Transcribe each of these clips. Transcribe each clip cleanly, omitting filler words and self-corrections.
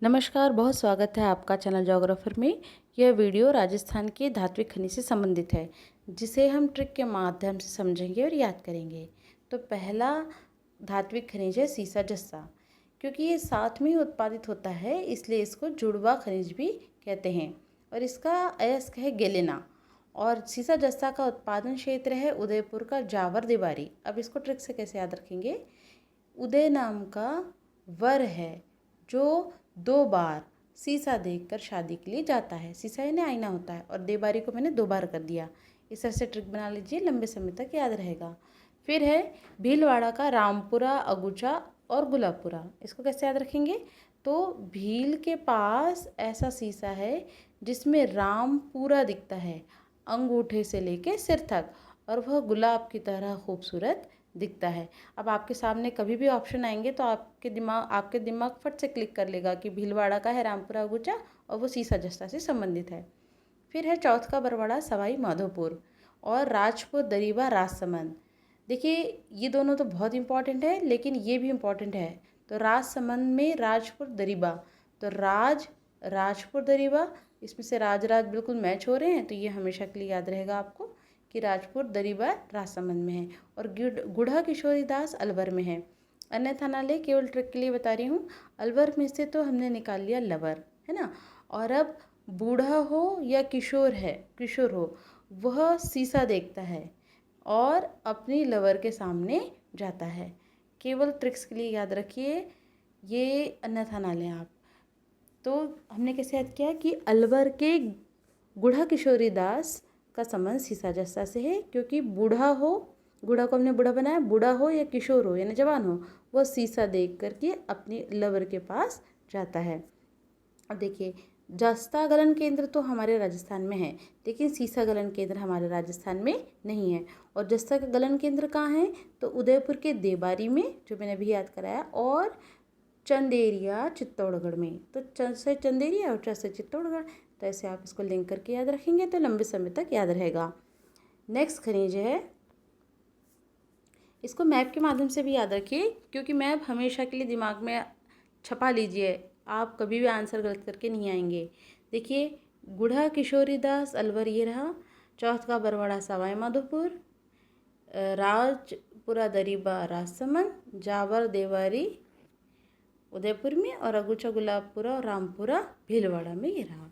नमस्कार, बहुत स्वागत है आपका चैनल ज्योग्राफर में। यह वीडियो राजस्थान के धात्विक खनिज से संबंधित है, जिसे हम ट्रिक के माध्यम से समझेंगे और याद करेंगे। तो पहला धात्विक खनिज है सीसा जस्ता। क्योंकि ये साथ में ही उत्पादित होता है, इसलिए इसको जुड़वा खनिज भी कहते हैं। और इसका अयस्क है गेलेना। और सीसा जस्ता का उत्पादन क्षेत्र है उदयपुर का जावर देवारी। अब इसको ट्रिक से कैसे याद रखेंगे? उदय नाम का वर है जो 2 बार सीसा देखकर शादी के लिए जाता है। सीसा यानी आईना होता है, और देबारी को मैंने 2 बार कर दिया। इस तरह से ट्रिक बना लीजिए, लंबे समय तक याद रहेगा। फिर है भीलवाड़ा का रामपुरा, अगुचा और गुलाबपुरा। इसको कैसे याद रखेंगे? तो भील के पास ऐसा सीसा है जिसमें राम पूरा दिखता है, अंगूठे से लेके सिर तक, और वह गुलाब की तरह खूबसूरत दिखता है। अब आपके सामने कभी भी ऑप्शन आएंगे तो आपके दिमाग फट से क्लिक कर लेगा कि भीलवाड़ा का है रामपुरा अगुचा और वो सीसा जस्ता से संबंधित है। फिर है चौथ का बरवाड़ा सवाई माधोपुर और राजपुर दरीबा राजसमंद। देखिए, ये दोनों तो बहुत इंपॉर्टेंट है, लेकिन ये भी इम्पॉर्टेंट है। तो राजसमंद में राजपुर दरीबा, तो राजपुर दरीबा, इसमें से राज बिल्कुल मैच हो रहे हैं, तो ये हमेशा के लिए याद रहेगा आपको कि राजपुर दरीबा राजसमंद में है। और गुढ़ा किशोरी दास अलवर में है। अन्यथा ना ले, केवल ट्रिक के लिए बता रही हूँ। अलवर में से तो हमने निकाल लिया लवर, है ना। और अब बूढ़ा हो या किशोर हो, वह सीसा देखता है और अपनी लवर के सामने जाता है। केवल ट्रिक्स के लिए याद रखिए, ये अन्यथा ना लें आप। तो हमने कैसे याद किया कि अलवर के गुढ़ा किशोरी दास का संबंध सीसा जस्ता से है, क्योंकि बूढ़ा को हमने बूढ़ा बनाया, बूढ़ा हो या किशोर हो यानी जवान हो, वह सीसा देख करके अपनी लवर के पास जाता है। अब देखिए, जस्ता गलन केंद्र तो हमारे राजस्थान में है, लेकिन सीसा गलन केंद्र हमारे राजस्थान में नहीं है। और जस्ता का गलन केंद्र कहाँ है? तो उदयपुर के देबारी में, जो मैंने अभी याद कराया, और चंदेरिया चित्तौड़गढ़ में। तो च से चंदेरिया और च से चित्तौड़गढ़, तो ऐसे आप इसको लिंक करके याद रखेंगे तो लंबे समय तक याद रहेगा। नेक्स्ट खनिज है, इसको मैप के माध्यम से भी याद रखिए, क्योंकि मैप हमेशा के लिए दिमाग में छपा लीजिए, आप कभी भी आंसर गलत करके नहीं आएंगे। देखिए, गुढ़ा किशोरी दास अलवर ये रहा, चौथ का बरवाड़ा सवाई माधोपुर, राजपुरा दरीबा राजसमंद, जावर देवारी उदयपुर में, और अगुचा गुलाबपुरा और रामपुरा भीलवाड़ा में ये रहा।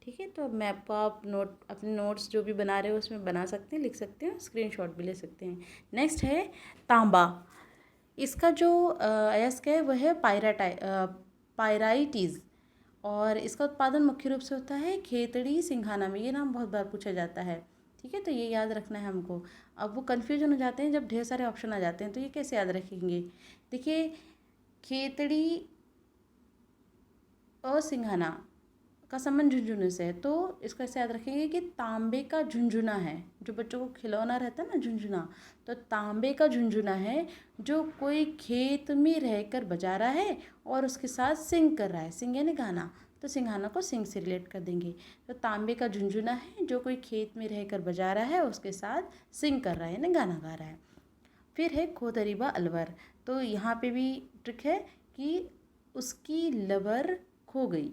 ठीक है, तो अब मैप को आप अपने नोट्स जो भी बना रहे हो उसमें बना सकते हैं, लिख सकते हैं, स्क्रीनशॉट भी ले सकते हैं। नेक्स्ट है तांबा। इसका जो अयस्क है वह है पायराइटिस, और इसका उत्पादन मुख्य रूप से होता है खेतड़ी सिंघाना में। ये नाम बहुत बार पूछा जाता है, ठीक है, तो ये याद रखना है हमको। अब वो कन्फ्यूजन हो जाते हैं जब ढेर सारे ऑप्शन आ जाते हैं, तो ये कैसे याद रखेंगे? देखिए, खेतड़ी और सिंघाना का संबंध झुंझुनू से है, तो इसको ऐसे याद रखेंगे कि तांबे का झुंझुना है। जो बच्चों को खिलौना रहता है ना, झुंझुना, तो तांबे का झुंझुना है जो कोई खेत में रहकर बजा रहा है और उसके साथ सिंग कर रहा है। सिंग यानी गाना, तो सिंघाना को सिंग से रिलेट कर देंगे। तो तांबे का झुंझुना है जो कोई खेत में रहकर बजा रहा है, उसके साथ सिंग कर रहा है यानी गाना गा रहा है। फिर है खोदरीबा अलवर। तो यहाँ पे भी ट्रिक है कि उसकी लवर खो गई,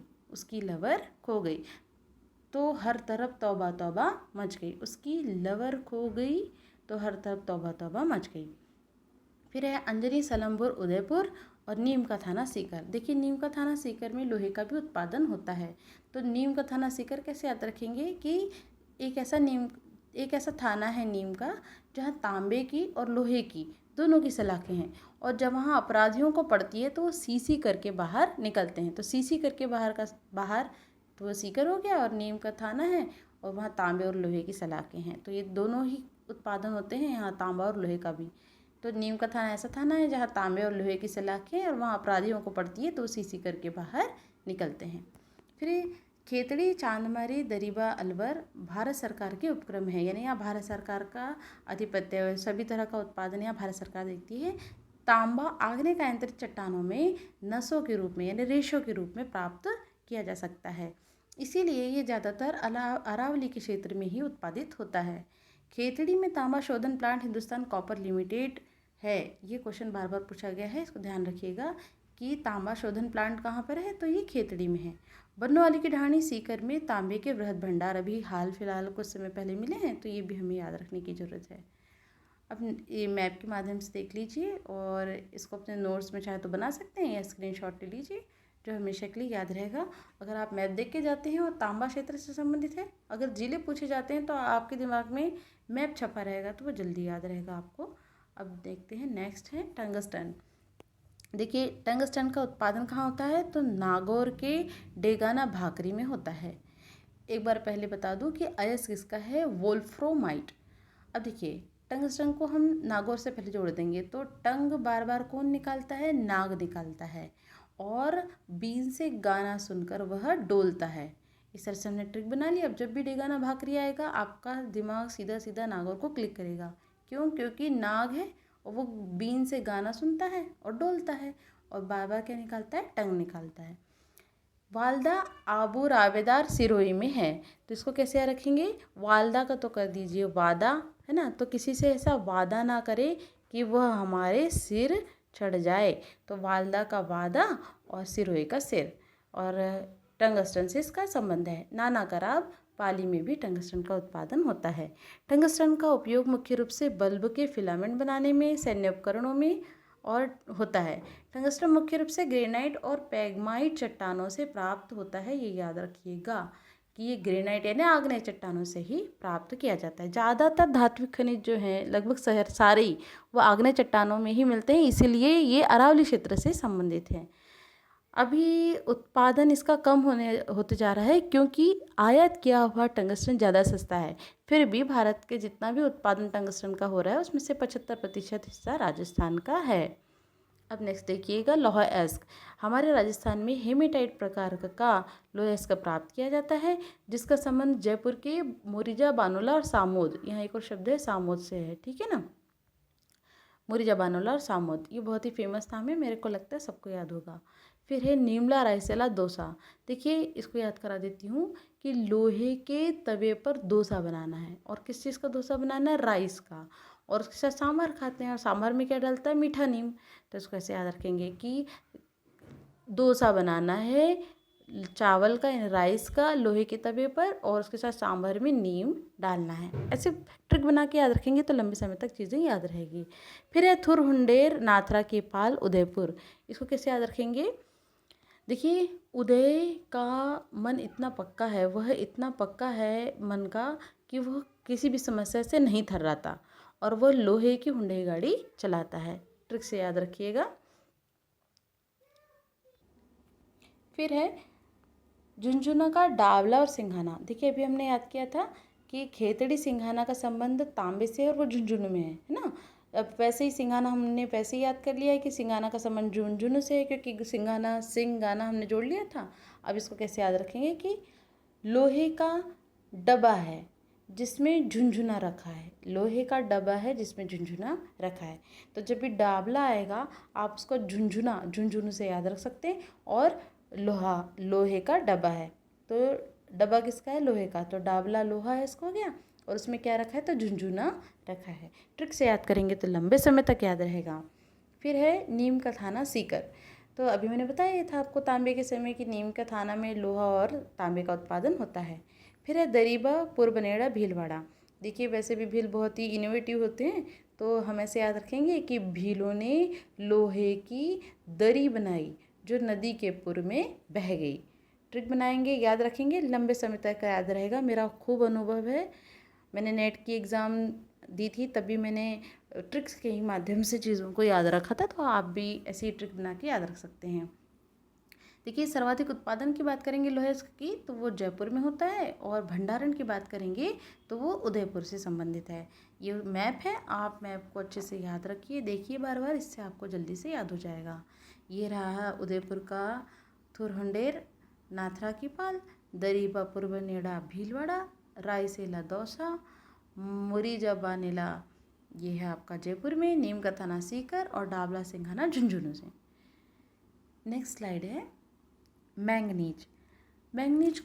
तो हर तरफ तौबा तौबा मच गई। उसकी लवर खो गई तो हर तरफ तौबा तौबा मच गई। फिर है अंजनी सलमपुर उदयपुर और नीम का थाना सीकर। देखिए, नीम का थाना सीकर में लोहे का भी उत्पादन होता है। तो नीम का थाना सीकर कैसे याद रखेंगे कि एक ऐसा थाना है नीम का जहाँ तांबे की और लोहे की दोनों की सलाखें हैं, और जब वहाँ अपराधियों को पड़ती है तो वो सीसी करके बाहर निकलते हैं। तो सीसी करके बाहर तो वो सीकर हो गया, और नीम का थाना है और वहाँ तांबे और लोहे की सलाखें हैं। तो ये दोनों ही उत्पादन होते हैं यहाँ, तांबा और लोहे का भी। तो नीम का थाना ऐसा थाना है जहाँ तांबे और लोहे की सलाखें और वहाँ अपराधियों को पड़ती है तो वो सीसी करके बाहर निकलते हैं। फिर खेतड़ी चांदमारी दरीबा अलवर भारत सरकार के उपक्रम है, यानी यहाँ भारत सरकार का आधिपत्य है, सभी तरह का उत्पादन यहाँ भारत सरकार देखती है। तांबा आग्नेयकांतरित चट्टानों में नसों के रूप में यानी रेशों के रूप में प्राप्त किया जा सकता है, इसीलिए ये ज़्यादातर अरावली के क्षेत्र में ही उत्पादित होता है। खेतड़ी में तांबा शोधन प्लांट हिंदुस्तान कॉपर लिमिटेड है। ये क्वेश्चन बार बार पूछा गया है, इसको ध्यान रखिएगा कि तांबा शोधन प्लांट कहाँ पर है, तो ये खेतड़ी में है। बन्नोवाली की ढाणी सीकर में तांबे के बृहद भंडार अभी हाल फिलहाल कुछ समय पहले मिले हैं, तो ये भी हमें याद रखने की ज़रूरत है। अब ये मैप के माध्यम से देख लीजिए और इसको अपने नोट्स में चाहे तो बना सकते हैं या स्क्रीनशॉट ले लीजिए, जो हमेशा के लिए याद रहेगा। अगर आप मैप देख के जाते हैं और तांबा क्षेत्र से संबंधित है, अगर जिले पूछे जाते हैं तो आपके दिमाग में मैप छपा रहेगा, तो वो जल्दी याद रहेगा आपको। अब देखते हैं, नेक्स्ट है टंगस्टन। देखिए, टंगस्टन का उत्पादन कहाँ होता है, तो नागौर के डेगाना भाकरी में होता है। एक बार पहले बता दूं कि अयस्क किसका है, वोल्फ्रोमाइट। अब देखिए, टंगस्टन को हम नागौर से पहले जोड़ देंगे, तो टंग बार बार कौन निकालता है, नाग निकालता है, और बीन से गाना सुनकर वह डोलता है। इस तरह से हमने ट्रिक बना ली। अब जब भी डेगाना भाकरी आएगा, आपका दिमाग सीधा सीधा नागौर को क्लिक करेगा। क्यों? क्योंकि नाग है और वो बीन से गाना सुनता है और डोलता है, और बार बार क्या निकालता है, टंग निकालता है। वालदा आबू रावेदार सिरोही में है, तो इसको कैसे याद रखेंगे, वालदा का तो कर दीजिए वादा, है ना, तो किसी से ऐसा वादा ना करे कि वह हमारे सिर चढ़ जाए, तो वालदा का वादा और सिरोही का सिर। और टंगस्टन से इसका संबंध है। नाना कराब पाली में भी टंगस्टन का उत्पादन होता है। टंगस्टन का उपयोग मुख्य रूप से बल्ब के फिलामेंट बनाने में, सैन्य उपकरणों में और होता है। टंगस्टन मुख्य रूप से ग्रेनाइट और पैगमाइट चट्टानों से प्राप्त होता है। ये याद रखिएगा कि ये ग्रेनाइट यानी आग्नेय चट्टानों से ही प्राप्त किया जाता है। ज़्यादातर धात्विक खनिज जो हैं, लगभग सारे ही वो आग्नेय चट्टानों में ही मिलते हैं, इसीलिए ये अरावली क्षेत्र से संबंधित हैं। अभी उत्पादन इसका कम होते जा रहा है, क्योंकि आयात किया हुआ टंगस्टन ज़्यादा सस्ता है। फिर भी भारत के जितना भी उत्पादन टंगस्टन का हो रहा है, उसमें से 75% हिस्सा राजस्थान का है। अब नेक्स्ट देखिएगा, लोहा एस्क। हमारे राजस्थान में हेमेटाइट प्रकार का लोहा एस्क प्राप्त किया जाता है, जिसका संबंध जयपुर के मोरिजा बानोला और सामोद, यहाँ एक और शब्द है सामोद से है, ठीक है ना। मोरिजा बानोला और सामोद, ये बहुत ही फेमस नाम है, मेरे को लगता है सबको याद होगा। फिर है नीमला रायसेला डोसा। देखिए, इसको याद करा देती हूँ कि लोहे के तवे पर डोसा बनाना है, और किस चीज़ का डोसा बनाना है, राइस का, और उसके साथ सांभर खाते हैं, और सांभर में क्या डलता है, मीठा नीम। तो इसको ऐसे याद रखेंगे कि डोसा बनाना है चावल का यानी राइस का लोहे के तवे पर, और उसके साथ सांभर में नीम डालना है। ऐसे ट्रिक बना के याद रखेंगे तो लंबे समय तक चीज़ें याद रहेगी। फिर है थुरहुंडेर नाथरा की पाल उदयपुर। इसको कैसे याद रखेंगे, देखिए, उदय का मन इतना पक्का है, वह इतना पक्का है मन का कि वह किसी भी समस्या से नहीं थर्राता, और वह लोहे की हुंडई गाड़ी चलाता है। ट्रिक से याद रखिएगा। फिर है झुंझुनू का डावला और सिंघाना। देखिए, अभी हमने याद किया था कि खेतड़ी सिंघाना का संबंध तांबे से और वो झुंझुनू में है ना। अब वैसे ही सिंघाना हमने वैसे ही याद कर लिया है कि सिंघाना का संबंध झुंझुनू से है, क्योंकि सिंघाना सिंगाना हमने जोड़ लिया था। अब इसको कैसे याद रखेंगे कि लोहे का डब्बा है जिसमें झुंझुना रखा है, लोहे का डब्बा है जिसमें झुंझुना रखा है, तो जब भी डावला आएगा आप उसको झुंझुना झुंझुनू से याद रख सकते हैं, और लोहा लोहे का डब्बा है, तो डब्बा किसका है, लोहे का, तो डावला लोहा है, इसको हो गया, और उसमें क्या रखा है, तो झुंझुना रखा है। ट्रिक से याद करेंगे तो लंबे समय तक याद रहेगा। फिर है नीम का थाना सीकर। तो अभी मैंने बताया था आपको तांबे के समय कि नीम का थाना में लोहा और तांबे का उत्पादन होता है। फिर है दरीबा पुरबनेड़ा भीलवाड़ा। देखिए, वैसे भी भील बहुत ही इनोवेटिव होते हैं, तो हम ऐसे याद रखेंगे कि भीलों ने लोहे की दरी बनाई जो नदी के पुर में बह गई। ट्रिक बनाएंगे, याद रखेंगे, लंबे समय तक याद रहेगा। मेरा खूब अनुभव है, मैंने नेट की एग्ज़ाम दी थी, तभी मैंने ट्रिक्स के ही माध्यम से चीज़ों को याद रखा था, तो आप भी ऐसी ही ट्रिक बना के याद रख सकते हैं। देखिए, सर्वाधिक उत्पादन की बात करेंगे लोहे की, तो वो जयपुर में होता है, और भंडारण की बात करेंगे तो वो उदयपुर से संबंधित है। ये मैप है, आप मैप को अच्छे से याद रखिए, देखिए बार बार, इससे आपको जल्दी से याद हो जाएगा। ये रहा उदयपुर का थुरहुंडेर नाथरा की पाल, दरीबा पुरबनेड़ा भीलवाड़ा, रायसेला दौसा, मुरीजा बानेला ये है आपका जयपुर में, नीम का थाना सीकर, और डावला सिंघाना झुंझुनू से। नेक्स्ट स्लाइड है मैंगनीज। मैंगनीज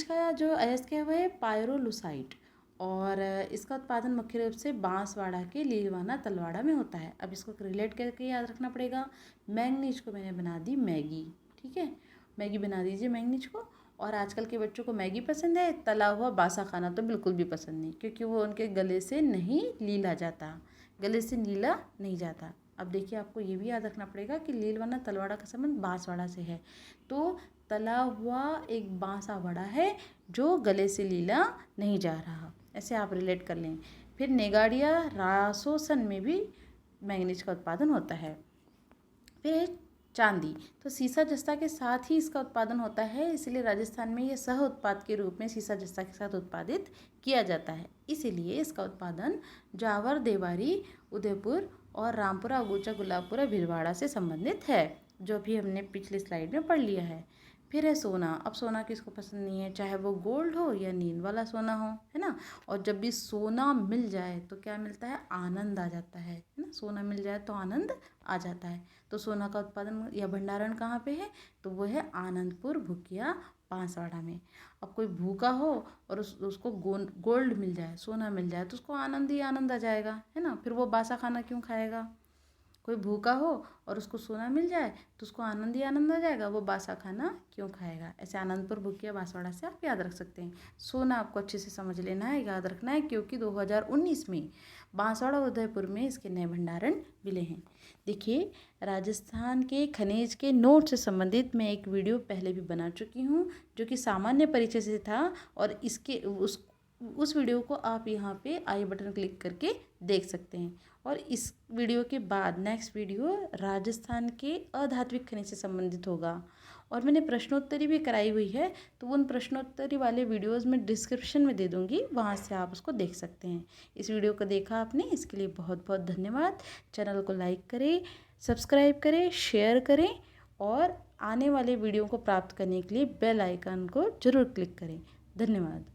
का जो अयस्क है वह है पायरोलुसाइट, और इसका उत्पादन मुख्य रूप से बांसवाड़ा के लीलवाना तलवाड़ा में होता है। अब इसको रिलेट करके याद रखना पड़ेगा। मैंगनीज को मैंने बना दी मैगी, ठीक है, मैगी बना दीजिए मैंगनीज को। और आजकल के बच्चों को मैगी पसंद है, तला हुआ बासा खाना तो बिल्कुल भी पसंद नहीं, क्योंकि वो उनके गले से नहीं लीला जाता, गले से नीला नहीं जाता। अब देखिए, आपको ये भी याद रखना पड़ेगा कि लीलवाना तलवाड़ा का संबंध बांसवाड़ा से है। तो तला हुआ एक बांसा वड़ा है जो गले से लीला नहीं जा रहा, ऐसे आप रिलेट कर लें। फिर नेगाड़िया रासोसन में भी मैंगनीज का उत्पादन होता है। फिर है चांदी। तो सीसा जस्ता के साथ ही इसका उत्पादन होता है, इसलिए राजस्थान में यह सह उत्पाद के रूप में सीसा जस्ता के साथ उत्पादित किया जाता है। इसीलिए इसका उत्पादन जावर, देवारी, उदयपुर और रामपुरा, अगुचा, गुलाबपुरा, भीलवाड़ा से संबंधित है, जो भी हमने पिछली स्लाइड में पढ़ लिया है। फिर है सोना। अब सोना किसको पसंद नहीं है, चाहे वो गोल्ड हो या नींद वाला सोना हो, है ना। और जब भी सोना मिल जाए तो क्या मिलता है, आनंद आ जाता है ना। सोना मिल जाए तो आनंद आ जाता है। तो सोना का उत्पादन या भंडारण कहाँ पे है, तो वो है आनंदपुर, भुकिया, बांसवाड़ा में। अब कोई भूखा हो और उसको गोल्ड मिल जाए, सोना मिल जाए, तो उसको आनंद ही आनंद आ जाएगा, है ना। फिर वो बासा खाना क्यों खाएगा। कोई भूखा हो और उसको सोना मिल जाए तो उसको आनंद ही आनंद आ जाएगा, वो बासा खाना क्यों खाएगा। ऐसे आनंदपुर, भुकिया, बांसवाड़ा से आप याद रख सकते हैं। सोना आपको अच्छे से समझ लेना है, याद रखना है, क्योंकि 2019 में बांसवाड़ा और उदयपुर में इसके नए भंडारण मिले हैं। देखिए, राजस्थान के खनिज के नोट से संबंधित मैं एक वीडियो पहले भी बना चुकी हूँ, जो कि सामान्य परिचय से था, और इसके उस वीडियो को आप यहाँ पे आई बटन क्लिक करके देख सकते हैं। और इस वीडियो के बाद नेक्स्ट वीडियो राजस्थान के अधात्विक खनिज से संबंधित होगा। और मैंने प्रश्नोत्तरी भी कराई हुई है, तो उन प्रश्नोत्तरी वाले वीडियोस में डिस्क्रिप्शन में दे दूँगी, वहाँ से आप उसको देख सकते हैं। इस वीडियो को देखा आपने, इसके लिए बहुत बहुत धन्यवाद। चैनल को लाइक करें, सब्सक्राइब करें, शेयर करें, और आने वाले वीडियो को प्राप्त करने के लिए बेल आइकन को जरूर क्लिक करें। धन्यवाद।